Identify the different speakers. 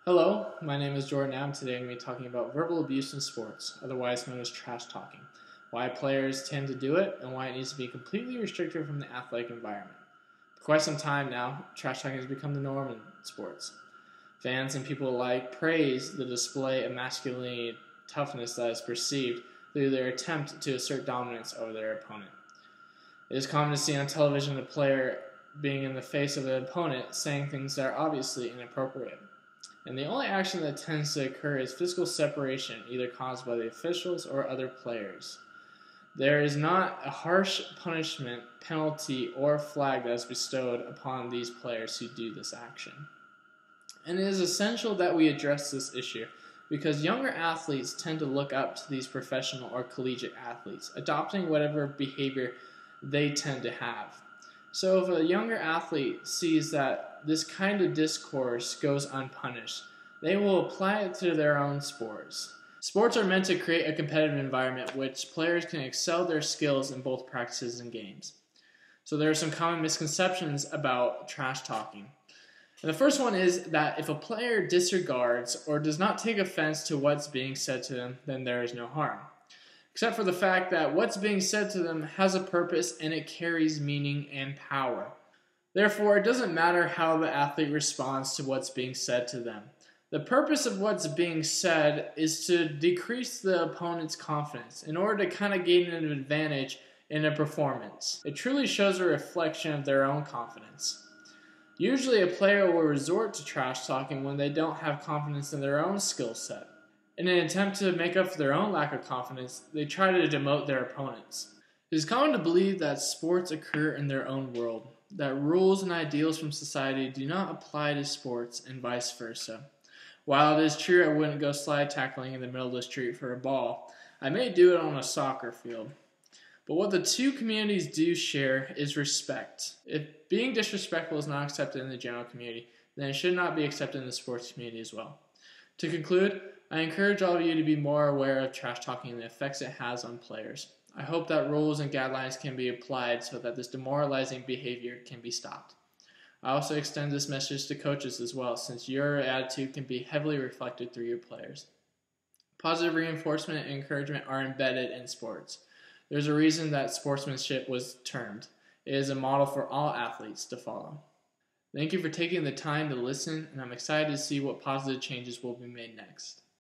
Speaker 1: Hello, my name is Jordan Naab. Today I'm going to be talking about verbal abuse in sports, otherwise known as trash talking, why players tend to do it, and why it needs to be completely restricted from the athletic environment. For quite some time now, trash talking has become the norm in sports. Fans and people alike praise the display of masculinity and toughness that is perceived through their attempt to assert dominance over their opponent. It is common to see on television a player being in the face of an opponent saying things that are obviously inappropriate. And the only action that tends to occur is physical separation, either caused by the officials or other players. There is not a harsh punishment, penalty, or flag that is bestowed upon these players who do this action. And it is essential that we address this issue because younger athletes tend to look up to these professional or collegiate athletes, adopting whatever behavior they tend to have. So if a younger athlete sees that this kind of discourse goes unpunished, they will apply it to their own sports. Sports are meant to create a competitive environment which players can excel their skills in both practices and games. So there are some common misconceptions about trash talking. And the first one is that if a player disregards or does not take offense to what's being said to them, then there is no harm. Except for the fact that what's being said to them has a purpose and it carries meaning and power. Therefore, it doesn't matter how the athlete responds to what's being said to them. The purpose of what's being said is to decrease the opponent's confidence in order to kind of gain an advantage in a performance. It truly shows a reflection of their own confidence. Usually, a player will resort to trash talking when they don't have confidence in their own skill set. In an attempt to make up for their own lack of confidence, they try to demote their opponents. It is common to believe that sports occur in their own world, that rules and ideals from society do not apply to sports and vice versa. While it is true I wouldn't go slide tackling in the middle of the street for a ball, I may do it on a soccer field. But what the two communities do share is respect. If being disrespectful is not accepted in the general community, then it should not be accepted in the sports community as well. To conclude, I encourage all of you to be more aware of trash talking and the effects it has on players. I hope that rules and guidelines can be applied so that this demoralizing behavior can be stopped. I also extend this message to coaches as well, since your attitude can be heavily reflected through your players. Positive reinforcement and encouragement are embedded in sports. There's a reason that sportsmanship was termed. It is a model for all athletes to follow. Thank you for taking the time to listen, and I'm excited to see what positive changes will be made next.